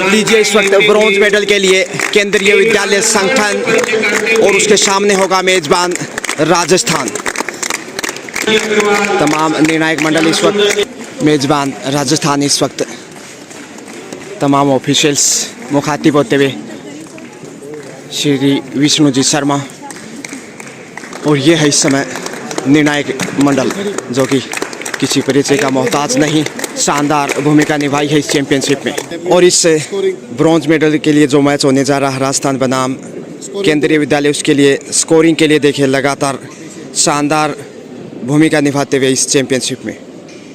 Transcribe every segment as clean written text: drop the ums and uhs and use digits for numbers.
लीजिए इस वक्त ब्रॉन्ज मेडल के लिए केंद्रीय विद्यालय संगठन और उसके सामने होगा मेजबान राजस्थान। तमाम निर्णायक मंडल इस वक्त मेजबान राजस्थान इस वक्त तमाम ऑफिशियल्स मुखातिब होते हुए श्री विष्णुजी शर्मा, और ये है इस समय निर्णायक मंडल जो कि किसी परिचय का मोहताज नहीं, शानदार भूमिका निभाई है इस चैंपियनशिप में। और इस ब्रॉन्ज मेडल के लिए जो मैच होने जा रहा है राजस्थान बनाम केंद्रीय विद्यालय, उसके लिए स्कोरिंग के लिए देखिए लगातार शानदार भूमिका निभाते हुए इस चैंपियनशिप में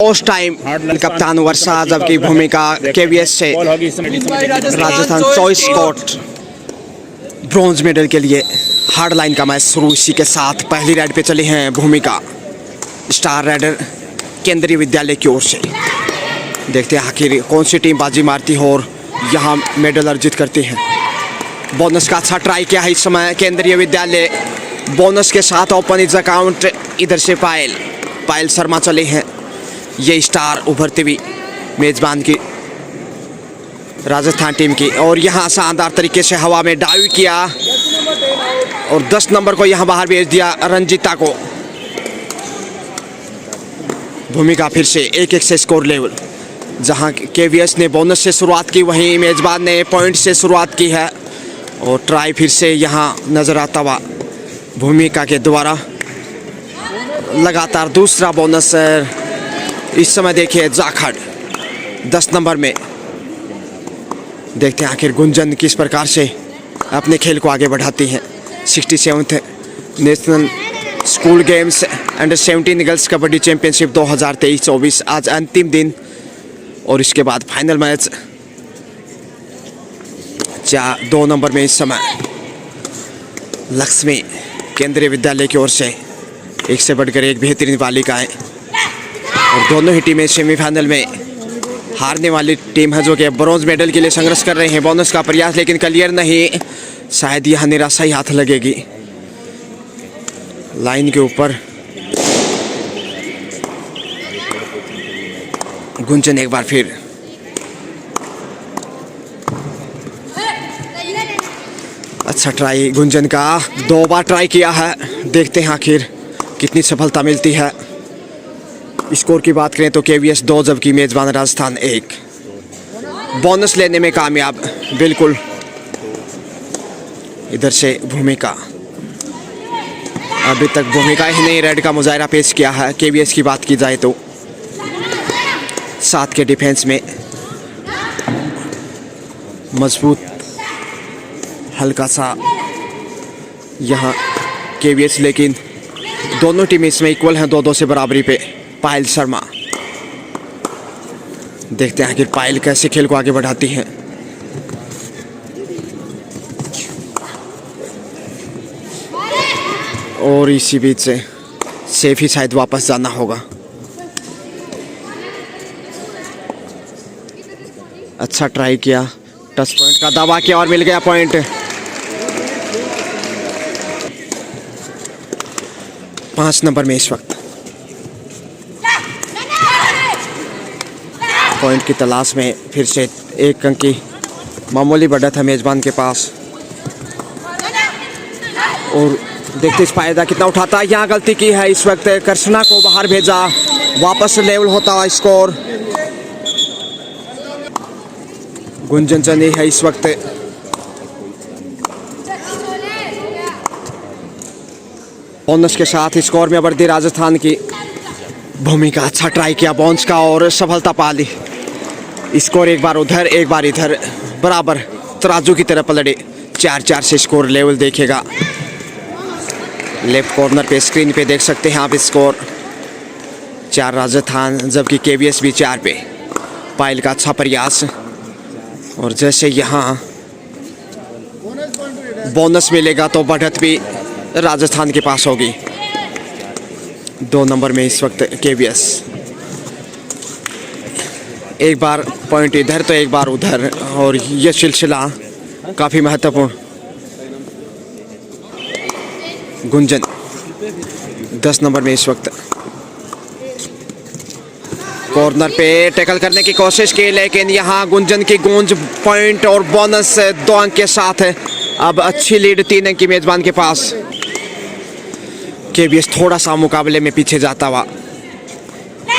उस टाइम कप्तान वर्षा आजम की भूमिका केवीएस से Rajasthan choice court bronze medal के लिए हार्ड लाइन का मैच शुरू। इसी के साथ पहली रेड पे चली हैं भूमिका, स्टार रेडर केंद्रीय विद्यालय की ओर से। देखते हैं आखिर कौन सी टीम बाजी मारती है और यहाँ मेडल अर्जित करती है। बोनस का अच्छा ट्राई किया है इस समय केंद्रीय विद्यालय, बोनस के साथ ओपन इज अकाउंट। इधर से पायल शर्मा चले हैं, ये स्टार उभरती हुई मेजबान की राजस्थान टीम की। और यहाँ शानदार तरीके से हवा में डाइव किया और 10 नंबर को यहाँ बाहर भेज दिया रंजीता को। भूमिका फिर से 1-1 से स्कोर लेवल। जहाँ केवीएस ने बोनस से शुरुआत की, वहीं मेजबान ने पॉइंट से शुरुआत की है। और ट्राई फिर से यहाँ नजर आता हुआ भूमिका के द्वारा। लगातार दूसरा बोनस इस समय देखिए जाखड़ 10 नंबर में। देखते हैं आखिर गुंजन किस प्रकार से अपने खेल को आगे बढ़ाती हैं। 67th national school games under 17 girls kabaddi championship 2023-24 आज अंतिम दिन, और इसके बाद फाइनल मैच 2 नंबर में इस समय लक्ष्मी केंद्रीय विद्यालय की ओर से एक से बढ़कर एक बेहतरीन बालिकाएं। और दोनों ही टीमें सेमीफाइनल में हारने वाली टीम है जो कि ब्रॉन्ज मेडल के लिए संघर्ष कर रहे हैं। बोनस का प्रयास लेकिन क्लियर नहीं, शायद यह निराशा ही हाथ लगेगी। लाइन के ऊपर गुंजन एक बार फिर अच्छा ट्राई गुंजन का, 2 बार ट्राई किया है। देखते हैं आखिर कितनी सफलता मिलती है। स्कोर की बात करें तो केवीएस 2 जबकि मेजबान राजस्थान 1। बोनस लेने में कामयाब बिल्कुल। इधर से भूमिका, अभी तक भूमिका ही नहीं रेड का मुजाहरा पेश किया है। केवीएस की बात की जाए तो 7 के डिफेंस में मजबूत हल्का सा यहाँ केवीएस, लेकिन दोनों टीमें इसमें इक्वल हैं, 2-2 से बराबरी पे। पायल शर्मा, देखते हैं आखिर पायल कैसे खेल को आगे बढ़ाती हैं। और इसी बीच से सेफ ही शायद वापस जाना होगा। अच्छा ट्राई किया, टच पॉइंट का दावा किया और मिल गया पॉइंट। 5 नंबर में इस वक्त पॉइंट की तलाश में फिर से 1 अंक की मामूली बढ़त है मेजबान के पास। और देखते इस फायदा कितना उठाता है। यहाँ गलती की है इस वक्त, कृष्णा को बाहर भेजा, वापस लेवल होता हुआ स्कोर। गुंजन चंदी है इस वक्त, बोनस के साथ स्कोर में बढ़ती राजस्थान की भूमिका। अच्छा ट्राई किया बोनस का और सफलता पा ली। स्कोर एक बार उधर एक बार इधर बराबर तराजू की तरह पलटे। 4-4 से स्कोर लेवल देखेगा। लेफ्ट कॉर्नर पे स्क्रीन पे देख सकते हैं आप स्कोर। 4 राजस्थान जबकि केवीएस भी 4 पे। पायल का अच्छा प्रयास, और जैसे यहाँ बोनस मिलेगा तो बढ़त भी राजस्थान के पास होगी। 2 नंबर में इस वक्त केवीएस। एक बार पॉइंट इधर तो एक बार उधर, और यह सिलसिला काफ़ी महत्वपूर्ण। गुंजन 10 नंबर में इस वक्त कॉर्नर पे टैकल करने की कोशिश की, लेकिन यहाँ गुंजन की गूंज पॉइंट और बोनस 2 अंक के साथ है। अब अच्छी लीड 3 अंक की मेजबान के पास। केवीएस थोड़ा सा मुकाबले में पीछे जाता हुआ,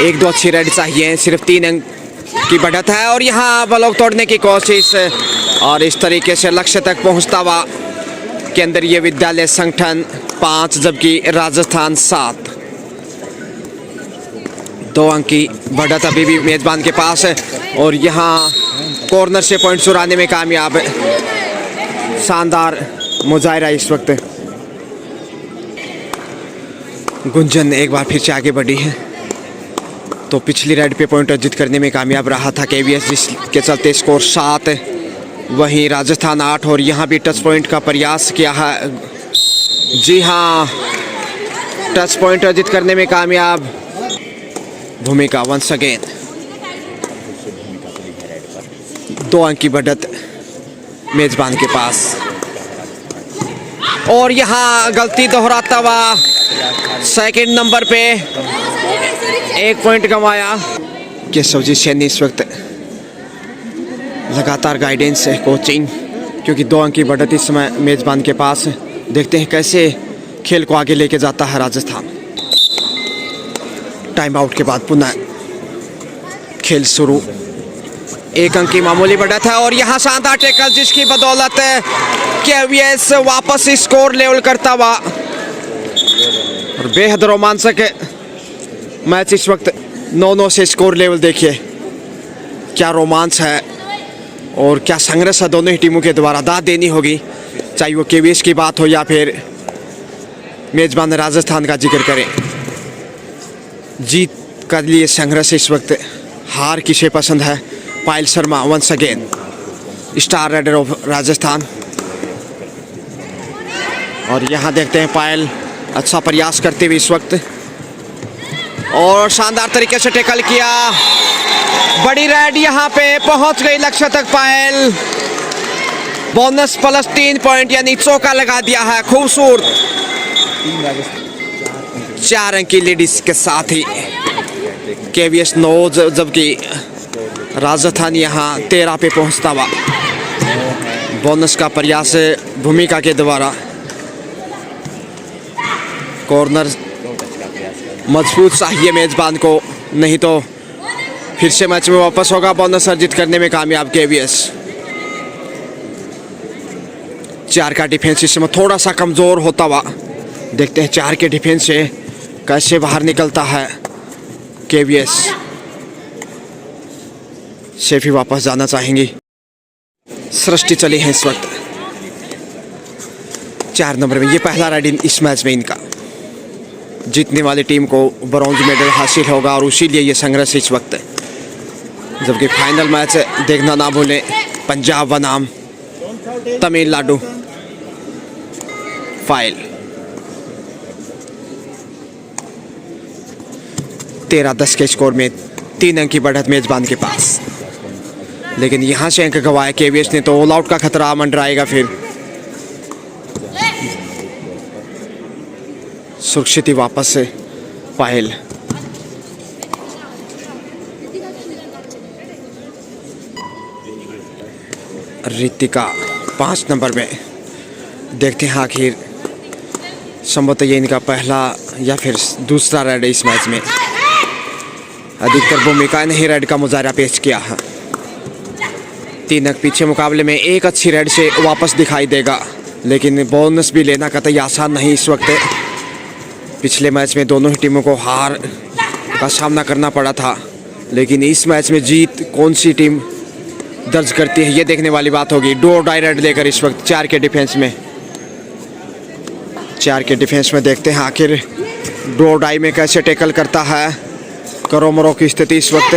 1-2 अच्छी रेड चाहिए, सिर्फ 3 अंक की बढ़त है। और यहाँ ब्लॉक तोड़ने की कोशिश और इस तरीके से लक्ष्य तक पहुंचता हुआ केंद्रीय विद्यालय संगठन 5 जबकि राजस्थान 7। 2 अंक की बढ़त अभी भी मेजबान के पास है और यहाँ कॉर्नर से पॉइंट चुराने में कामयाब है। शानदार मुजाहिरा इस वक्त। गुंजन एक बार फिर से आगे बढ़ी है तो पिछली रेड पे पॉइंट अर्जित करने में कामयाब रहा था केवीएस, जिसके चलते स्कोर 7 है। वहीं राजस्थान 8 और यहाँ भी टच पॉइंट का प्रयास किया है। जी हाँ, टच पॉइंट अर्जित करने में कामयाब भूमिका वंस अगेन। 2 अंक की बढ़त मेजबान के पास और यहाँ गलती दोहराता हुआ सेकंड नंबर पे 1 पॉइंट गंवाया। केशवजी सैनी इस वक्त लगातार गाइडेंस है, कोचिंग, क्योंकि 2 अंक की बढ़त इस समय मेजबान के पास है। देखते हैं कैसे खेल को आगे लेके जाता है राजस्थान। टाइम आउट के बाद पुनः खेल शुरू। 1 अंक की मामूली बढ़त है और यहाँ शानदार टैकल जिसकी बदौलत केवीएस वापस स्कोर लेवल करता हुआ और बेहद रोमांचक मैच इस वक्त 9-9 से स्कोर लेवल। देखिए क्या रोमांच है और क्या संघर्ष है दोनों ही टीमों के द्वारा। दाद देनी होगी, चाहे वो केवीएस की बात हो या फिर मेजबान राजस्थान का जिक्र करें। जीत के लिए संघर्ष इस वक्त। हार किसे पसंद है? Payal Sharma once again star rider of Rajasthan. और यहाँ देखते हैं पायल अच्छा प्रयास करते हुए इस वक्त और शानदार तरीके से टैकल किया। बड़ी रेड यहाँ पे पहुंच गई लक्ष्य तक पायल। बोनस प्लस 3 पॉइंट यानी चौका लगा दिया है। खूबसूरत 4 अंक की लीड के साथ ही केवीएस 9 जबकि राजस्थान यहाँ 13 पे पहुंचता हुआ। बोनस का प्रयास भूमिका के द्वारा। कॉर्नर मजबूत चाहिए मेजबान को, नहीं तो फिर से मैच में वापस होगा। बोनस अर्जित करने में कामयाब केवीएस। 4 का डिफेंस इस समय थोड़ा सा कमजोर होता हुआ। देखते हैं 4 के डिफेंस से कैसे बाहर निकलता है केवीएस। शेफी वापस जाना चाहेंगी। सृष्टि चली है इस वक्त 4 नंबर में। ये पहला राइड इस मैच में इनका। जीतने वाली टीम को ब्रॉन्ज मेडल हासिल होगा और उसी लिए ये संघर्ष इस वक्त है। जबकि फाइनल मैच देखना ना भूलें, पंजाब बनाम तमिलनाडु फाइल। 13-10 के स्कोर में 3 अंक की बढ़त मेजबान के पास। लेकिन यहाँ से अंक गंवाया केवीएस ने तो ऑल आउट का खतरा मंडराएगा। फिर सुरक्षित वापस से पायल। रितिका 5 नंबर में। देखते हैं आखिर संभवतः ये इनका पहला या फिर दूसरा रेड इस मैच में। अधिकतर भूमिका ने ही रेड का मुजाहरा पेश किया है। 3 अंक पीछे मुकाबले में एक अच्छी रेड से वापस दिखाई देगा, लेकिन बोनस भी लेना कतई आसान नहीं इस वक्त। पिछले मैच में दोनों ही टीमों को हार का सामना करना पड़ा था, लेकिन इस मैच में जीत कौन सी टीम दर्ज करती है ये देखने वाली बात होगी। डू और डाई रेड लेकर इस वक्त 4 के डिफेंस में। 4 के डिफेंस में देखते हैं आखिर डू और डाई में कैसे टैकल करता है। करो मरो की स्थिति इस वक्त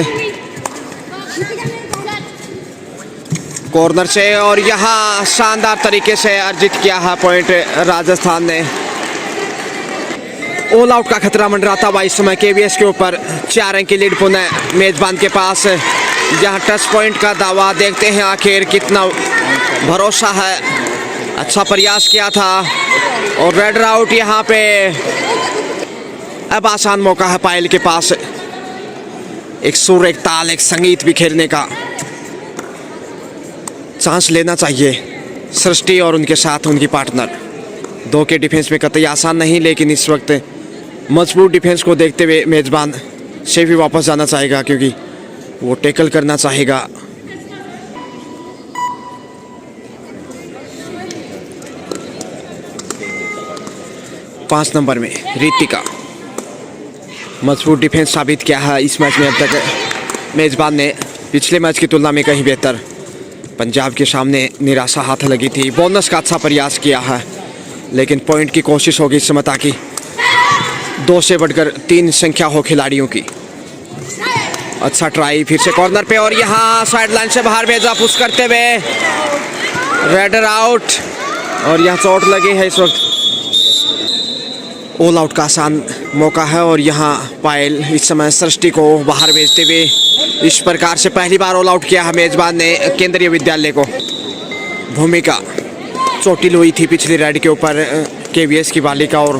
कॉर्नर से और यहाँ शानदार तरीके से अर्जित किया है पॉइंट राजस्थान ने। ऑल आउट का खतरा मंडराता हुआ इस समय केवीएस के ऊपर। 4 अंक की लीड पुनः मेजबान के पास। यहाँ टच पॉइंट का दावा। देखते हैं आखिर कितना भरोसा है। अच्छा प्रयास किया था और रेड आउट यहाँ पे। अब आसान मौका है पायल के पास। एक सुर, एक ताल, एक संगीत बिखेरने का चांस लेना चाहिए सृष्टि और उनके साथ उनकी पार्टनर। दो के डिफेंस में कतई आसान नहीं, लेकिन इस वक्त मजबूत डिफेंस को देखते हुए मेजबान से भी वापस जाना चाहेगा, क्योंकि वो टैकल करना चाहेगा। पाँच नंबर में रितिका मजबूत डिफेंस साबित किया है इस मैच में। अब तक मेजबान ने पिछले मैच की तुलना में कहीं बेहतर पंजाब के सामने निराशा हाथ लगी थी। बोनस का अच्छा प्रयास किया है, लेकिन पॉइंट की कोशिश होगी इस समय ताकि 2 से बढ़कर 3 संख्या हो खिलाड़ियों की। अच्छा ट्राई फिर से कॉर्नर पे, और यहाँ साइड लाइन से बाहर भेजा पुश करते हुए, रेडर आउट। और यहाँ चोट लगी है इस वक्त। ऑल आउट का आसान मौका है, और यहाँ पायल इस समय सृष्टि को बाहर भेजते हुए इस प्रकार से पहली बार ऑल आउट किया है मेजबान ने केंद्रीय विद्यालय को। भूमिका चोटिल हुई थी पिछली रेड के ऊपर केवीएस की बालिका, और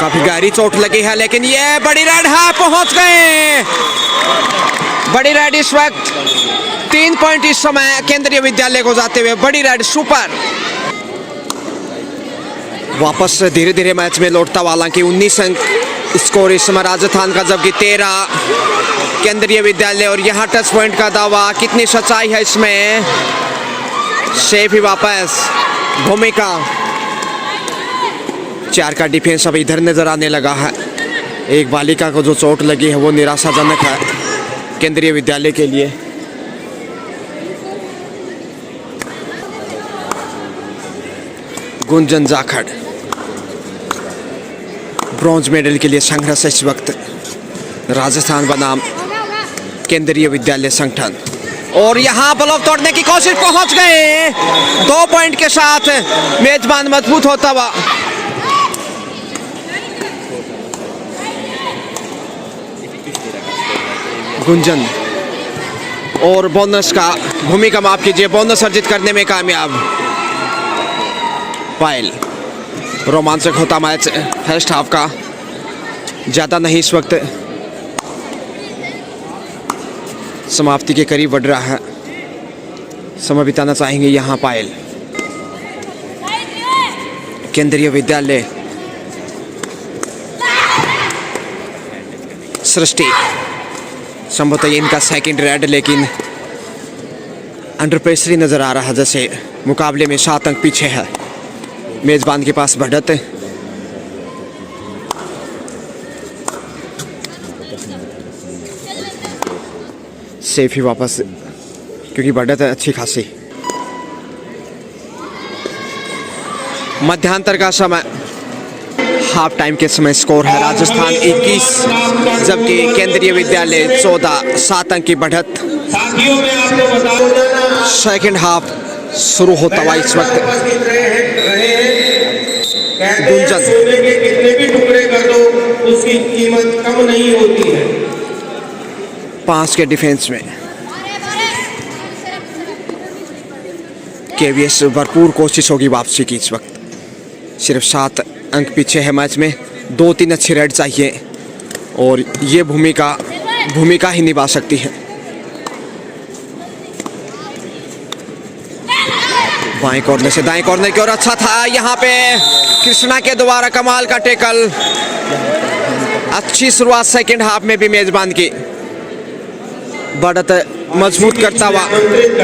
काफी गहरी चोट लगी है, लेकिन ये बड़ी रेड है, पहुंच गए। बड़ी रेड इस वक्त 3 पॉइंट इस समय केंद्रीय विद्यालय को जाते हुए। बड़ी रेड सुपर। वापस धीरे धीरे मैच में लौटता वाला कि 19 अंक स्कोर इस समय राजस्थान का, जबकि 13 केंद्रीय विद्यालय। और यहाँ टच पॉइंट का दावा, कितनी सच्चाई है इसमें। सेफ ही वापस भूमिका। 4 का डिफेंस अब इधर नजर आने लगा है। एक बालिका को जो चोट लगी है वो निराशाजनक है केंद्रीय विद्यालय के लिए। गुंजन जाखड़ ब्रॉन्ज मेडल के लिए संघर्ष इस वक्त। राजस्थान बनाम केंद्रीय विद्यालय संगठन। और यहाँ ब्लॉक तोड़ने की कोशिश, पहुंच गए 2 पॉइंट के साथ। मेजबान मजबूत होता हुआ। गुंजन और बोनस का, भूमिका माफ कीजिए, बोनस अर्जित करने में कामयाब पायल। रोमांचक होता मैच फर्स्ट हाफ का, ज़्यादा नहीं इस वक्त समाप्ति के करीब बढ़ रहा है। समय बिताना चाहेंगे यहाँ पायल। केंद्रीय विद्यालय सृष्टि, संभवतः ये इनका सेकंड रेड, लेकिन अंडर प्रेशर ही नजर आ रहा है, जैसे मुकाबले में 7 अंक पीछे है मेजबान के पास बढ़त। सेफ ही वापस, क्योंकि बढ़त है अच्छी खासी। मध्यांतर का समय, हाफ टाइम के समय स्कोर है राजस्थान 21, जबकि केंद्रीय विद्यालय 14। 7 अंक की बढ़त। सेकंड हाफ शुरू होता हुआ इस वक्त। गुंजन, कितने भी टुकड़े कर दो उसकी कीमत कम नहीं होती है। 5 के डिफेंस में केवीएस भरपूर कोशिश होगी वापसी की इस वक्त। सिर्फ 7 अंक पीछे है मैच में। 2-3 अच्छी रेड चाहिए, और ये भूमिका ही निभा सकती है। बाएं कॉर्नर से दाएं कॉर्नर की ओर, अच्छा था यहाँ पे कृष्णा के द्वारा कमाल का टैकल। अच्छी शुरुआत सेकंड हाफ में भी मेजबान की। बढ़त मजबूत करता हुआ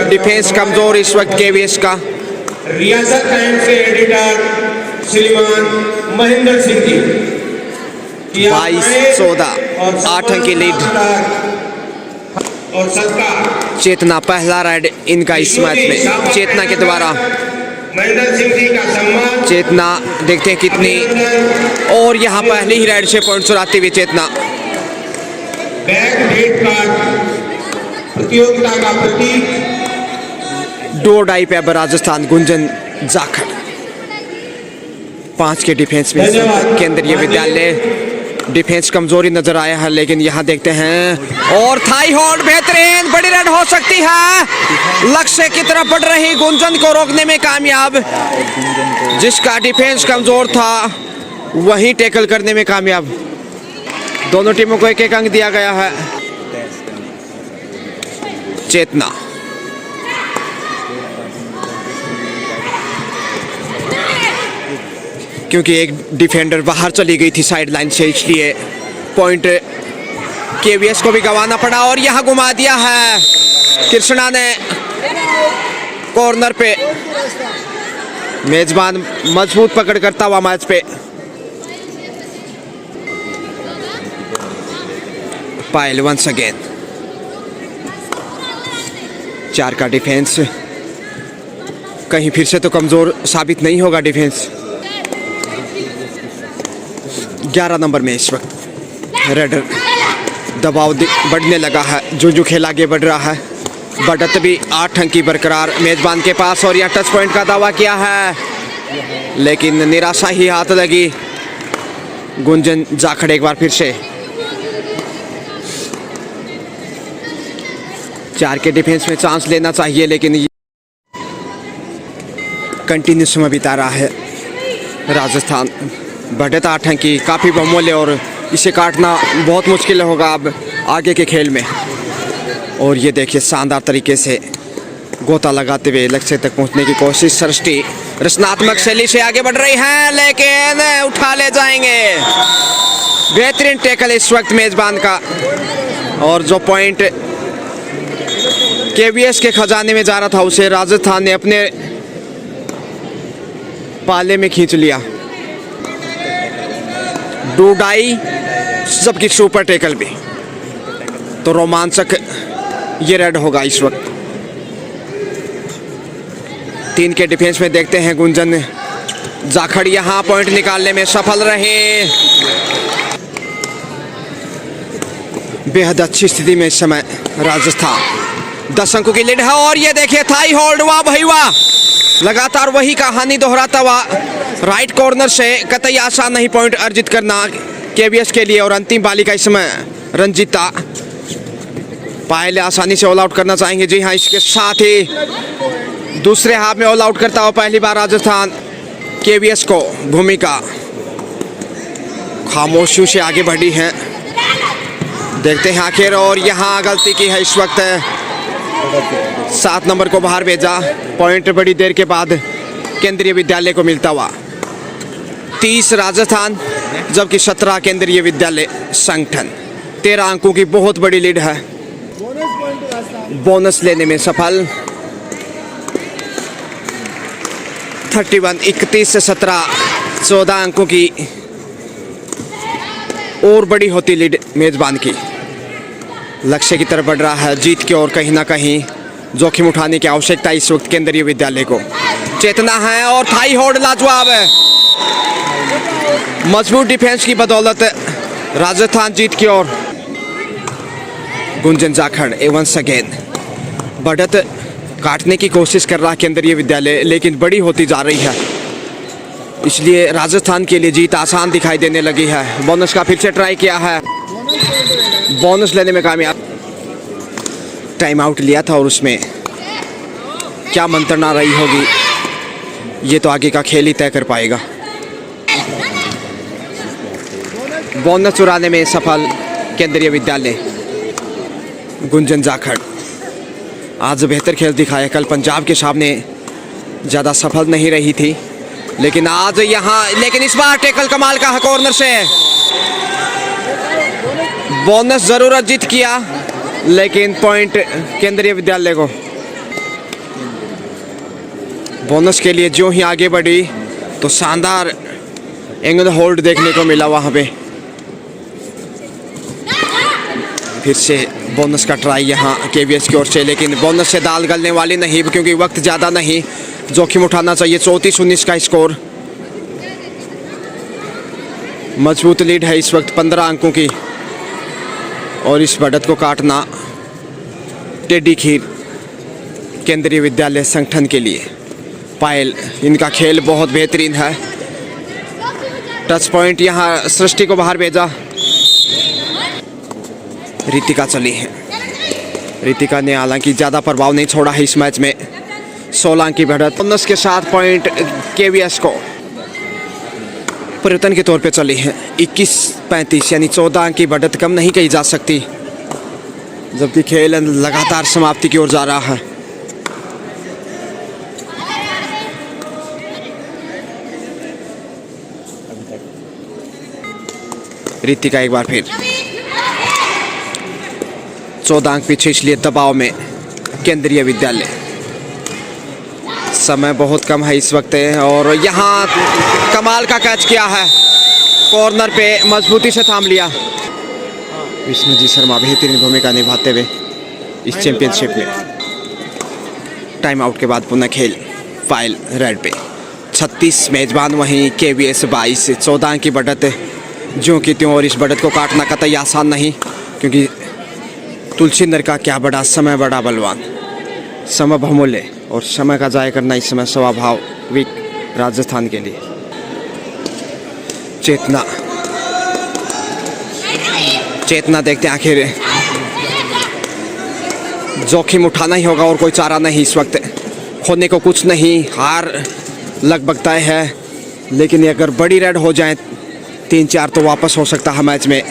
डिफेंस कमजोर इस वक्त केवीएस का। रियासत टाइम्स के एडिटर श्रीमान महेंद्र सिंह जी 22-14, 8 अंक की लीड। और सत्कार चेतना पहला रेड इनका इस मैच में, चेतना के द्वारा। महेंद्र सिंह जी का सम्मान। चेतना देखते हैं कितनी, और यहाँ पहली ही रेड से पॉइंट चुराती हुई चेतना। बैक डेट कार्ड प्रतियोगिता का प्रतीक। 2 डाई पे अब राजस्थान। गुंजन जाखड़ 5 के डिफेंस में केंद्रीय विद्यालय। डिफेंस कमजोरी नजर आया है, लेकिन यहाँ देखते हैं, और थाई होल्ड बेहतरीन। बड़ी रेड हो सकती है। लक्ष्य की तरफ बढ़ रही गुंजन को रोकने में कामयाब। जिसका डिफेंस कमजोर था वहीं टैकल करने में कामयाब। दोनों टीमों को 1-1 अंक दिया गया है। चेतना। क्योंकि एक डिफेंडर बाहर चली गई थी साइड लाइन से, इसलिए पॉइंट केवीएस को भी गंवाना पड़ा और यहाँ घुमा दिया है कृष्णा ने कॉर्नर पे। मेजबान मजबूत पकड़ करता हुआ मैच पे। पायल वंस अगेन। 4 का डिफेंस कहीं फिर से तो कमजोर साबित नहीं होगा डिफेंस। 11 नंबर में इस वक्त रेडर दबाव बढ़ने लगा है। जो खेल आगे बढ़ रहा है, बढ़त भी 8 अंक की बरकरार मेजबान के पास। और यह टच पॉइंट का दावा किया है, लेकिन निराशा ही हाथ लगी। गुंजन जाखड़ एक बार फिर से 4 के डिफेंस में चांस लेना चाहिए, लेकिन कंटिन्यूस में बिता रहा है राजस्थान। बढ़त 8 अंक की काफ़ी बहुमूल्य और इसे काटना बहुत मुश्किल होगा अब आगे के खेल में। और ये देखिए शानदार तरीके से गोता लगाते हुए लक्ष्य तक पहुंचने की कोशिश। सृष्टि रचनात्मक शैली से आगे बढ़ रही है, लेकिन उठा ले जाएंगे। बेहतरीन टैकल इस वक्त मेजबान का। और जो पॉइंट केवीएस के खजाने में जा रहा था, उसे राजस्थान ने अपने पाले में खींच लिया। डूडाई सबकी सुपर टैकल भी, तो रोमांचक ये रेड होगा इस वक्त। 3 के डिफेंस में देखते हैं गुंजन जाखड़ यहां पॉइंट निकालने में सफल रहे। बेहद अच्छी स्थिति में इस समय राजस्थान। 10 अंकों की लीड है और ये देखिए थाई होल्ड, वाह भाई वाह। लगातार वही कहानी दोहराता हुआ राइट कॉर्नर से कतई आसान नहीं पॉइंट अर्जित करना केवीएस के लिए। और अंतिम बाली का इस समय रंजीता। पायल आसानी से ऑल आउट करना चाहेंगे। जी हाँ, इसके साथ ही दूसरे हाफ में ऑल आउट करता हुआ पहली बार राजस्थान केवीएस को। भूमिका खामोशी से आगे बढ़ी है, देखते हैं आखिर। और यहाँ गलती की है इस वक्त, 7 नंबर को बाहर भेजा। पॉइंट बड़ी देर के बाद केंद्रीय विद्यालय को मिलता हुआ। 30 राजस्थान जबकि 17 केंद्रीय विद्यालय संगठन। 13 अंकों की बहुत बड़ी लीड है, बोनस लेने में सफल। 31 से 17 14 अंकों की और बड़ी होती लीड मेजबान की। लक्ष्य की तरफ बढ़ रहा है जीत की ओर। कहीं ना कहीं जोखिम उठाने की आवश्यकता इस वक्त केंद्रीय विद्यालय को। चेतना है और थाई होल्ड लाजवाब है। मजबूत डिफेंस की बदौलत राजस्थान जीत की ओर। गुंजन जाखड़ वंस अगेन बढ़त काटने की कोशिश कर रहा केंद्रीय विद्यालय, लेकिन बड़ी होती जा रही है, इसलिए राजस्थान के लिए जीत आसान दिखाई देने लगी है। बोनस का फिर से ट्राई किया है, बोनस लेने में कामयाब। टाइम आउट लिया था और उसमें क्या मंत्रणा रही होगी ये तो आगे का खेल ही तय कर पाएगा। बोनस चुराने में सफल केंद्रीय विद्यालय। गुंजन जाखड़ आज बेहतर खेल दिखाया। कल पंजाब के सामने ज़्यादा सफल नहीं रही थी, लेकिन आज यहाँ, लेकिन इस बार टैकल कमाल का है कॉर्नर से। बोनस जरूर अर्जित किया, लेकिन पॉइंट केंद्रीय विद्यालय को। बोनस के लिए जो ही आगे बढ़ी तो शानदार एंगल होल्ड देखने को मिला वहाँ पे। फिर से बोनस का ट्राई यहाँ केवीएस की ओर से, लेकिन बोनस से दाल गलने वाली नहीं, क्योंकि वक्त ज़्यादा नहीं, जोखिम उठाना चाहिए। 34-19 का स्कोर। मजबूत लीड है इस वक्त 15 अंकों की, और इस बढ़त को काटना टेडी खीर केंद्रीय विद्यालय संगठन के लिए। पायल, इनका खेल बहुत बेहतरीन है। टच पॉइंट यहाँ सृष्टि को बाहर भेजा। रितिका चली है। रितिका ने हालांकि ज़्यादा प्रभाव नहीं छोड़ा है इस मैच में। 16 की बढ़त। 19 के साथ पॉइंट केवीएस को परिवर्तन के तौर पे चली है। 21-35 यानी 14 अंक की बढ़त कम नहीं कही जा सकती। जबकि खेल लगातार समाप्ति की ओर जा रहा है। रितिका एक बार फिर 14 अंक पीछे, इसलिए दबाव में केंद्रीय विद्यालय। समय बहुत कम है इस वक्त और यहाँ कमाल का कैच किया है, कॉर्नर पे मजबूती से थाम लिया। विष्णुजी शर्मा बेहतरीन भूमिका निभाते हुए इस चैंपियनशिप में। टाइम आउट के बाद पुनः खेल फाइल रेड पे 36 मेजबान, वहीं KVS 22 14 की बढ़त जो कि त्यों, और इस बढ़त को काटना कतई आसान नहीं, क्योंकि तुलसींदर का क्या बड़ा समय, बड़ा बलवान, समय बहुमूल्य और समय का जाया करना इस समय स्वाभाविक राजस्थान के लिए। चेतना देखते हैं, आखिर जोखिम उठाना ही होगा और कोई चारा नहीं इस वक्त, खोने को कुछ नहीं, हार लगभग तय है। लेकिन अगर बड़ी रेड हो जाए 3-4 तो वापस हो सकता है मैच में।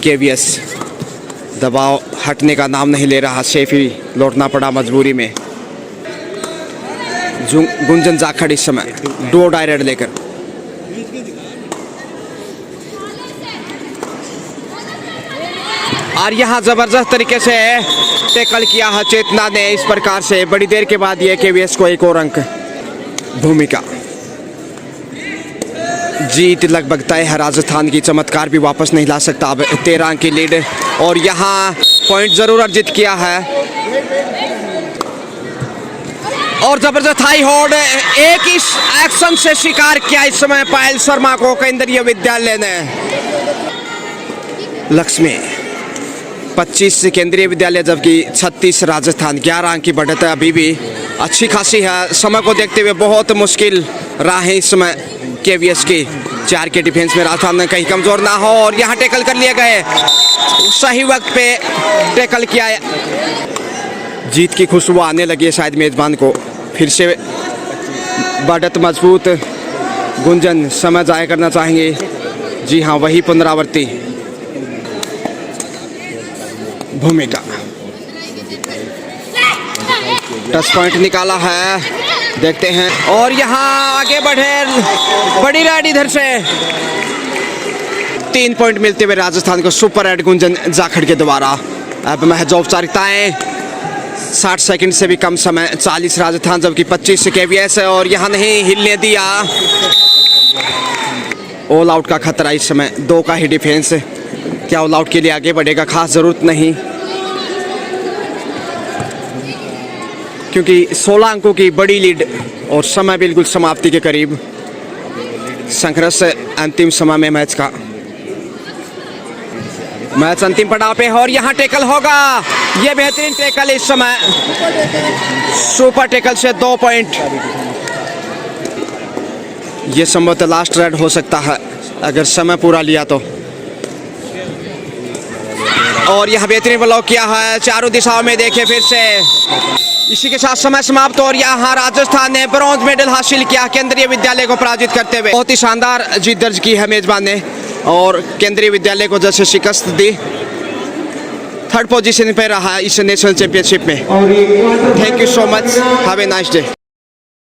KVS दबाव हटने का नाम नहीं ले रहा, सेफ ही लौटना पड़ा मजबूरी में। गुंजन जाखड़ इस समय 2 डायरेक्ट लेकर और यहाँ जबरदस्त तरीके से टैकल किया है चेतना ने। इस प्रकार से बड़ी देर के बाद ये KVS को एक और अंक। भूमिका जीत लगभग तय है, राजस्थान की चमत्कार भी वापस नहीं ला सकता। अब 13 अंक की लीड और यहाँ पॉइंट जरूर अर्जित किया है और जबरदस्त हाई होल्ड, एक ही एक्शन से शिकार किया इस समय पायल शर्मा को केंद्रीय विद्यालय ने। लक्ष्मी 25 केंद्रीय विद्यालय, जबकि 36 राजस्थान। 11 अंक की बढ़त है, अभी भी अच्छी खासी है। समय को देखते हुए बहुत मुश्किल रहा है इस समय KVS की। 4 के डिफेंस में राजस्थान में कहीं कमजोर ना हो और यहाँ टैकल कर लिए गए, सही वक्त पे टैकल किया। जीत की खुशबू आने लगी है शायद मेजबान को, फिर से बढ़त मजबूत। गुंजन समय जाया करना चाहेंगे, जी हाँ वही पुनरावृत्ति। भूमिका टच पॉइंट निकाला है, देखते हैं और यहाँ आगे बढ़े, बड़ी राइड इधर से। 3 पॉइंट मिलते हुए राजस्थान को सुपर एड गुंजन जाखड़ के द्वारा। अब महज औपचारिकताएं, 60 सेकंड से भी कम समय, 40 राजस्थान जबकि 25 KVS है और यहाँ नहीं हिलने दिया। ऑल आउट का खतरा इस समय, 2 का ही डिफेंस। क्या ऑल आउट के लिए आगे बढ़ेगा? खास जरूरत नहीं, क्योंकि 16 अंकों की बड़ी लीड और समय बिल्कुल समाप्ति के करीब। संघर्ष अंतिम समय में मैच का, मैच अंतिम पड़ाव पे और यहाँ टैकल होगा। ये बेहतरीन टैकल इस समय, सुपर टैकल से 2 पॉइंट। ये संभवतः लास्ट रेड हो सकता है अगर समय पूरा लिया तो। और यह बेहतरीन ब्लॉक किया है, चारों दिशाओं में देखिए फिर से। इसी के साथ समय समाप्त और यहाँ राजस्थान ने ब्रॉन्ज मेडल हासिल किया केंद्रीय विद्यालय को पराजित करते हुए। बहुत ही शानदार जीत दर्ज की है मेजबान ने और केंद्रीय विद्यालय को जैसे शिकस्त दी। 3rd पोजीशन पे रहा इस नेशनल चैंपियनशिप में। Thank you so much, have a nice day.